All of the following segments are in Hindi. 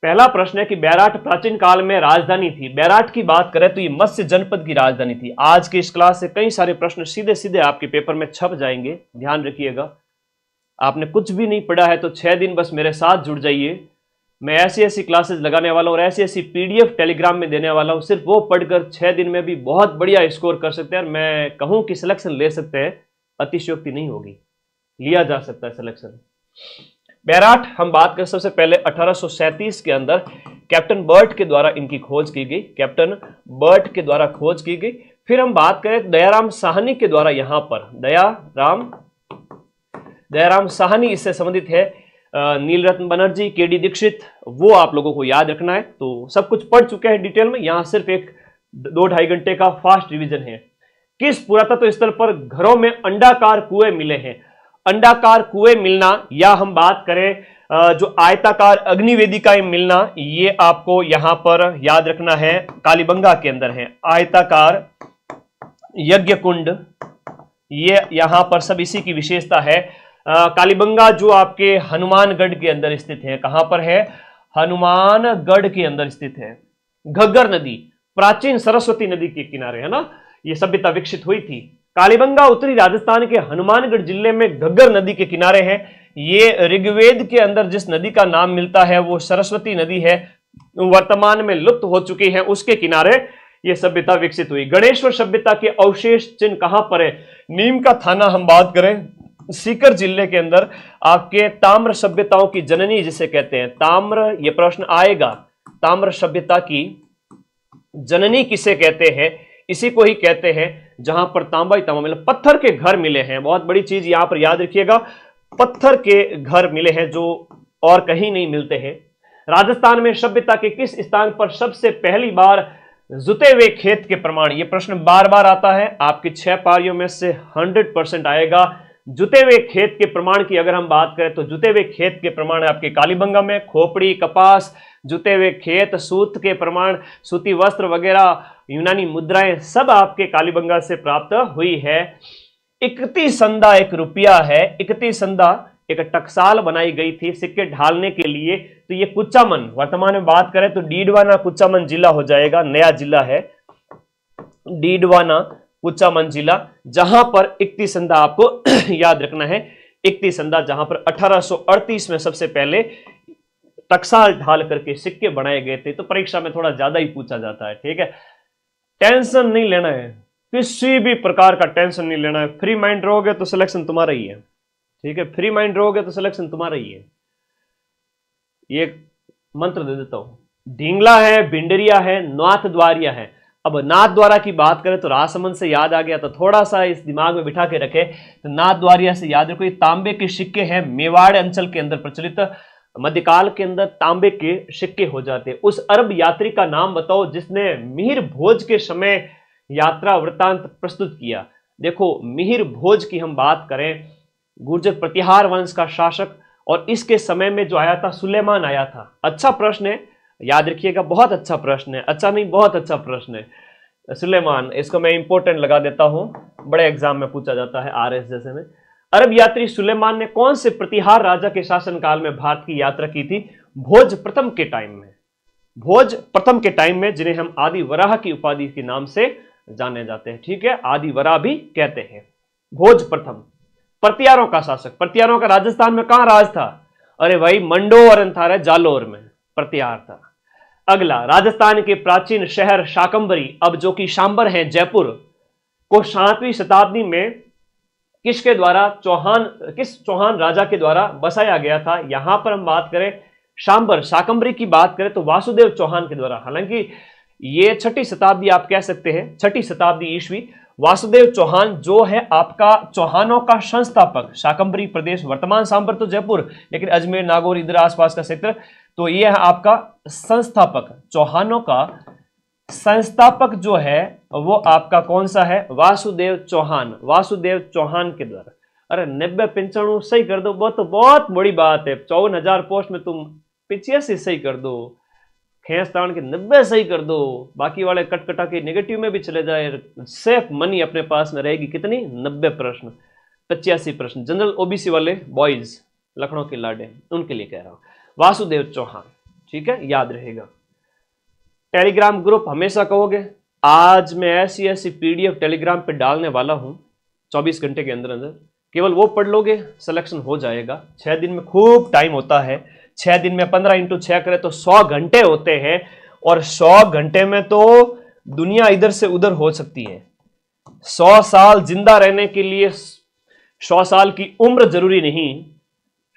पहला प्रश्न है कि बैराट प्राचीन काल में राजधानी थी। बैराट की बात करें तो ये मत्स्य जनपद की राजधानी थी। आज की इस क्लास से कई सारे प्रश्न सीधे सीधे आपके पेपर में छप जाएंगे, ध्यान रखिएगा। आपने कुछ भी नहीं पढ़ा है तो 6 दिन बस मेरे साथ जुड़ जाइए। मैं ऐसी ऐसी क्लासेस लगाने वाला हूँ और ऐसी ऐसी पीडीएफ टेलीग्राम में देने वाला हूँ, सिर्फ वो पढ़कर 6 दिन में भी बहुत बढ़िया स्कोर कर सकते हैं। और मैं कहूँ कि सिलेक्शन ले सकते हैं, अतिशयोक्ति नहीं होगी, लिया जा सकता है सिलेक्शन। बैराट हम बात करें, सबसे पहले 1837 के अंदर कैप्टन बर्ट के द्वारा इनकी खोज की गई, कैप्टन बर्ट के द्वारा खोज की गई। फिर हम बात करें दयाराम साहनी के द्वारा, यहां पर दयाराम साहनी इससे संबंधित है। नीलरत्न बनर्जी, केडी दीक्षित, वो आप लोगों को याद रखना है। तो सब कुछ पढ़ चुके हैं डिटेल में, यहां सिर्फ एक 2-2.5 घंटे का फास्ट रिवीजन है। किस पुरातत्व स्थल पर घरों में अंडाकार कुएं मिले हैं? अंडाकार कुएं मिलना, या हम बात करें जो आयताकार अग्निवेदिकाएं मिलना, ये आपको यहां पर याद रखना है, कालीबंगा के अंदर है। आयताकार यज्ञ कुंड, ये यहां पर सब इसी की विशेषता है। कालीबंगा जो आपके हनुमानगढ़ के अंदर स्थित है, कहां पर है? हनुमानगढ़ के अंदर स्थित है। घग्गर नदी प्राचीन सरस्वती नदी के किनारे है ना, ये सभ्यता विकसित हुई थी। कालीबंगा उत्तरी राजस्थान के हनुमानगढ़ जिले में घग्गर नदी के किनारे है। ये ऋग्वेद के अंदर जिस नदी का नाम मिलता है वो सरस्वती नदी है, वर्तमान में लुप्त हो चुकी है, उसके किनारे ये सभ्यता विकसित हुई। गणेश्वर सभ्यता के अवशेष चिन्ह कहां पर है? नीम का थाना हम बात करें, सीकर जिले के अंदर आपके ताम्र सभ्यताओं की जननी जिसे कहते हैं, ताम्र, ये प्रश्न आएगा, ताम्र सभ्यता की जननी किसे कहते हैं? इसी को ही कहते हैं जहां पर तांबा ही तांबा मिला, पत्थर के घर मिले हैं। बहुत बड़ी चीज यहां पर याद रखिएगा, पत्थर के घर मिले हैं जो और कहीं नहीं मिलते हैं। राजस्थान में सभ्यता के किस स्थान पर सबसे पहली बार जुते हुए खेत के प्रमाण? ये प्रश्न बार बार आता है, आपकी 6 पारियों में से 100% आएगा। जुते हुए खेत के प्रमाण की अगर हम बात करें तो जुते हुए खेत के प्रमाण आपके कालीबंगा में, खोपड़ी, कपास, जुते हुए खेत, सूत के प्रमाण, सूती वस्त्र वगैरह, यूनानी मुद्राएं सब आपके कालीबंगा से प्राप्त हुई है। इकती संदा एक रुपया है, इकती संदा एक टकसाल बनाई गई थी सिक्के ढालने के लिए। तो ये कुचामन, वर्तमान में बात करें तो डीडवाना कुचामन जिला हो जाएगा, नया जिला है डीडवाना कुचामन जिला, जहां पर इकती संदा आपको याद रखना है। इकती संदा जहां पर 1838 में सबसे पहले टकसाल ढाल करके सिक्के बनाए गए थे। तो परीक्षा में थोड़ा ज्यादा ही पूछा जाता है, ठीक है। टेंशन नहीं लेना है, किसी भी प्रकार का टेंशन नहीं लेना है। फ्री माइंड रहोगे तो सिलेक्शन तुम्हारा ही है, ठीक है। फ्री माइंड रहोगे तो सिलेक्शन तुम्हारा ही है। ये मंत्र दे देता हूं, ढींगला है, भिंडरिया है, नाथ द्वारिया है। अब नाथ द्वारा की बात करें तो राजसमंद से याद आ गया, तो थोड़ा सा इस दिमाग में बिठा के रखे। तो नाथ द्वारिया से याद रखो, ये तांबे के सिक्के हैं, मेवाड़ अंचल के अंदर प्रचलित। मध्यकाल के अंदर तांबे के सिक्के हो जाते। उस अरब यात्री का नाम बताओ जिसने मिहिर भोज के समय यात्रा वृतांत प्रस्तुत किया। देखो, मिहिर भोज की हम बात करें, गुर्जर प्रतिहार वंश का शासक, और इसके समय में जो आया था सुलेमान आया था। अच्छा प्रश्न है, याद रखिएगा, बहुत अच्छा प्रश्न है। अच्छा नहीं, बहुत अच्छा प्रश्न है। सुलेमान, इसको मैं इंपॉर्टेंट लगा देता हूं, बड़े एग्जाम में पूछा जाता है, आरएस जैसे में। अरब यात्री सुलेमान ने कौन से प्रतिहार राजा के शासनकाल में भारत की यात्रा की थी? भोज प्रथम के टाइम में, भोज प्रथम के टाइम में, जिन्हें हम आदि वराह की उपाधि के नाम से जाने जाते हैं, ठीक है। आदि वराह भी कहते हैं। भोज प्रथम प्रतिहारों का शासक। प्रतिहारों का राजस्थान में कहां राज था? अरे भाई, मंडो और अंथारा जालोर में प्रतिहार था। अगला, राजस्थान के प्राचीन शहर शाकंभरी, अब जो कि शांबर है जयपुर, को 7वीं शताब्दी में किसके द्वारा, किस चौहान राजा के द्वारा बसाया गया था? यहां पर हम बात करें शांबर, शाकंभरी की बात करें तो वासुदेव चौहान के द्वारा। हालांकि ये 6ठी शताब्दी आप कह सकते हैं, 6ठी शताब्दी ईस्वी। वासुदेव चौहान जो है आपका चौहानों का संस्थापक। शाकंभरी प्रदेश, वर्तमान सांबर तो जयपुर, लेकिन अजमेर, नागौर, इधर आसपास का क्षेत्र, तो ये है आपका संस्थापक। चौहानों का संस्थापक जो है वो आपका कौन सा है? वासुदेव चौहान, वासुदेव चौहान के द्वारा। अरे 90-95 सही कर दो, वो तो बहुत बड़ी बात है। 54,000 पोस्ट में तुम 85 सही कर दो, खेस तान के 90 सही कर दो, बाकी वाले कटकटा के नेगेटिव में भी चले जाए, सेफ मनी अपने पास में रहेगी। कितनी? 90 प्रश्न, 85 प्रश्न। जनरल ओबीसी वाले बॉयज, लखनऊ के लाडे, उनके लिए कह रहा हूं। वासुदेव चौहान, ठीक है, याद रहेगा। टेलीग्राम ग्रुप हमेशा कहोगे, आज मैं ऐसी ऐसी पीडीएफ टेलीग्राम पे डालने वाला हूं 24 घंटे के अंदर अंदर, केवल वो पढ़ लोगे सिलेक्शन हो जाएगा। 6 दिन में खूब टाइम होता है, 6 दिन में 15 × 6 करें तो 100 घंटे होते हैं, और 100 घंटे में तो दुनिया इधर से उधर हो सकती है। 100 साल जिंदा रहने के लिए 100 साल की उम्र जरूरी नहीं,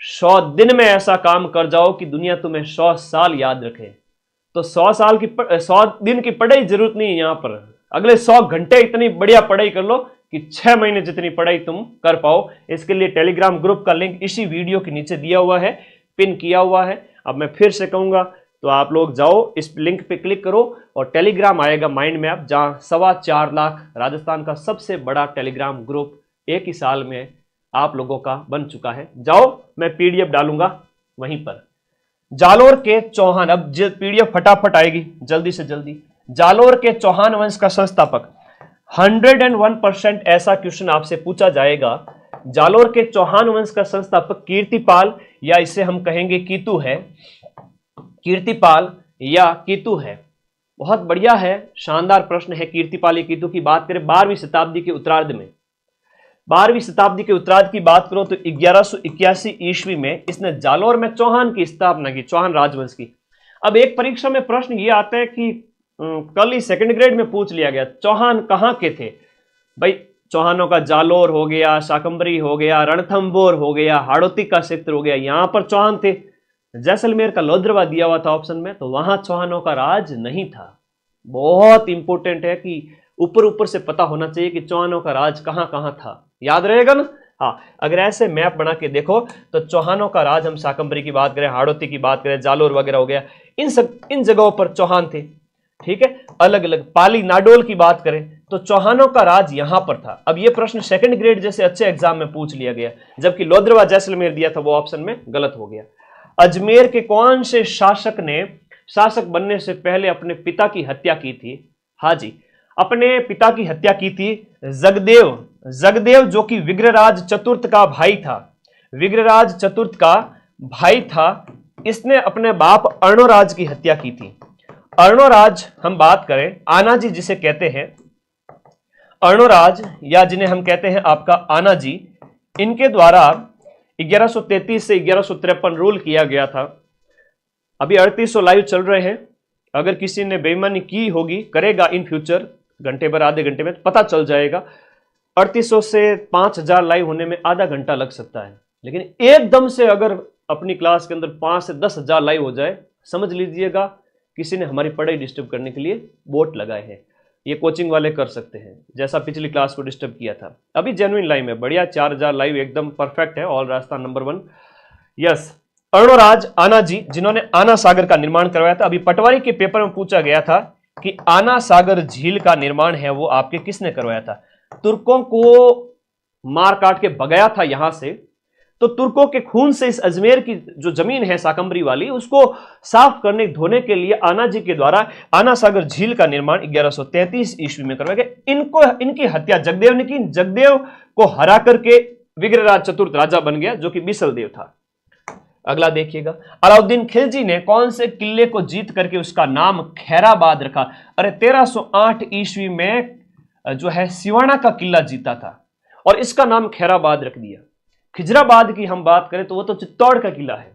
100 दिन में ऐसा काम कर जाओ कि दुनिया तुम्हें 100 साल याद रखे। तो 100 दिन की पढ़ाई जरूरत नहीं है यहां पर, अगले 100 घंटे इतनी बढ़िया पढ़ाई कर लो कि 6 महीने जितनी पढ़ाई तुम कर पाओ। इसके लिए टेलीग्राम ग्रुप का लिंक इसी वीडियो के नीचे दिया हुआ है, पिन किया हुआ है। अब मैं फिर से कहूंगा तो आप लोग जाओ, इस लिंक पे क्लिक करो और टेलीग्राम आएगा माइंड मैप, जहां 4.25 लाख राजस्थान का सबसे बड़ा टेलीग्राम ग्रुप एक ही साल में आप लोगों का बन चुका है। जाओ, मैं पीडीएफ डालूंगा वहीं पर। जालोर के चौहान, अब पीडीएफ फटाफट आएगी जल्दी से जल्दी। जालोर के चौहान वंश का संस्थापक, 101% ऐसा क्वेश्चन आपसे पूछा जाएगा। जालोर के चौहान वंश का संस्थापक कीर्तिपाल, या इसे हम कहेंगे कीतु है, कीर्तिपाल या कीतु है। बहुत बढ़िया है, शानदार प्रश्न है। कीर्तिपाल या कीतु की बात करें 12वीं शताब्दी के उत्तरार्ध में, 12वीं शताब्दी के उत्तरार्ध की बात करो तो 1181 ईस्वी में इसने जालोर में चौहान की स्थापना की, चौहान राजवंश की। अब एक परीक्षा में प्रश्न ये आता है कि कल ही 2nd ग्रेड में पूछ लिया गया, चौहान कहां के थे भाई? चौहानों का जालोर हो गया, शाकंभरी हो गया, रणथंभौर हो गया, हाड़ौती का क्षेत्र हो गया, यहां पर चौहान थे। जैसलमेर का लोद्रवा दिया हुआ था ऑप्शन में, तो वहां चौहानों का राज नहीं था। बहुत इंपॉर्टेंट है कि ऊपर ऊपर से पता होना चाहिए कि चौहानों का राज कहां कहां था, याद रहेगा ना। हाँ, अगर ऐसे मैप बना के देखो तो चौहानों का राज, हम शाकंभरी की बात करें, हाड़ौती की बात करें, जालोर वगैरह हो गया, इन जगहों पर चौहान थे। ठीक है, अलग अलग पाली नाडोल की बात करें तो चौहानों का राज यहां पर था। अब यह प्रश्न 2nd ग्रेड जैसे अच्छे एग्जाम में पूछ लिया गया, जबकि लोद्रवा जैसलमेर दिया था वो ऑप्शन में गलत हो गया। अजमेर के कौन से शासक ने शासक बनने से पहले अपने पिता की हत्या की थी? हाँ जी, अपने पिता की हत्या की थी जगदेव। जगदेव जो कि विग्रहराज चतुर्थ का भाई था, विग्रहराज चतुर्थ का भाई था, इसने अपने बाप अर्णोराज की हत्या की थी। अर्णोराज हम बात करें, आना जी जिसे कहते हैं, अर्णोराज या जिन्हें हम कहते हैं आपका आना जी, इनके द्वारा 1133 से 1153 रूल किया गया था। अभी 3800 लाइव चल रहे हैं, अगर किसी ने बेईमानी की होगी, करेगा इन फ्यूचर, घंटे भर आधे घंटे में पता चल जाएगा। 3800 से 5000 लाइव होने में आधा घंटा लग सकता है, लेकिन एकदम से अगर अपनी क्लास के अंदर 5 से 10,000 लाइव हो जाए, समझ लीजिएगा किसी ने हमारी पढ़ाई डिस्टर्ब करने के लिए बोट लगाए हैं। ये कोचिंग वाले कर सकते हैं, जैसा पिछली क्लास को डिस्टर्ब किया था। अभी जेन्युइन लाइव है, बढ़िया 4000 लाइव एकदम परफेक्ट है, all Rajasthan number 1। Yes, Arnoraj आना जी, जिन्होंने आना सागर का निर्माण करवाया था। अभी पटवारी के पेपर में पूछा गया था कि आना सागर झील का निर्माण है वो आपके किसने करवाया था? तुर्कों को मार काट के भगाया था यहां से, तो तुर्कों के खून से इस अजमेर की जो जमीन है शाकंभरी वाली, उसको साफ करने धोने के लिए आना जी के द्वारा आना सागर झील का निर्माण 1133 ईस्वी में करवाया गया। इनकी हत्या जगदेव ने की। जगदेव को हरा करके विग्रहराज चतुर्थ राजा बन गया, जो कि बिसलदेव था। अगला देखिएगा, अलाउद्दीन खिलजी ने कौन से किले को जीत करके उसका नाम खैराबाद रखा? अरे 1308 ईस्वी में जो है सिवाना का किला जीता था और इसका नाम खैराबाद रख दिया। खिजराबाद की हम बात करें तो वो तो चित्तौड़ का किला है,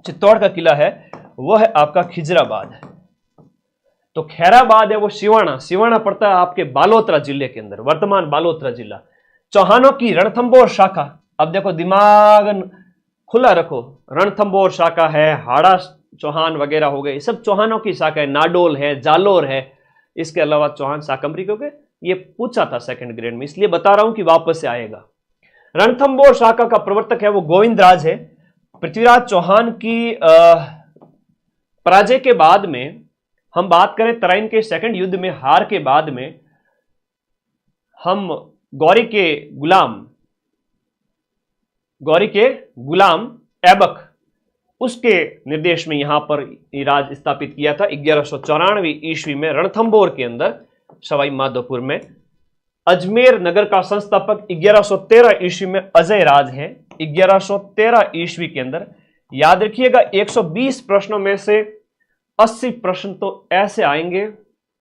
चित्तौड़ का किला है वो है आपका खिजराबाद। तो खैराबाद है वो सिवाना, सिवाना पड़ता है आपके बालोतरा जिले के अंदर, वर्तमान बालोतरा जिला। चौहानों की रणथंभौर शाखा, अब देखो दिमाग खुला रखो, रणथंभौर शाखा है, हाड़ा चौहान वगैरह हो गए, सब चौहानों की शाखा है, नाडोल है, जालोर है। इसके अलावा चौहान शाकंभरी हो गए, ये पूछा था 2nd ग्रेड में, इसलिए बता रहा हूं कि वापस से आएगा। रणथंभौर शाखा का प्रवर्तक है वो गोविंदराज है। पृथ्वीराज चौहान की पराजय के बाद में हम बात करें, तराइन के 2nd युद्ध में हार के बाद में हम गौरी के गुलाम ऐबक, उसके निर्देश में यहां पर राज स्थापित किया था 1194 ईस्वी में रणथंभौर के अंदर सवाई माधोपुर में। अजमेर नगर का संस्थापक 1113 ईस्वी में अजय राज है। 1113 ईस्वी के अंदर याद रखिएगा 120 प्रश्नों में से 80 प्रश्न तो ऐसे आएंगे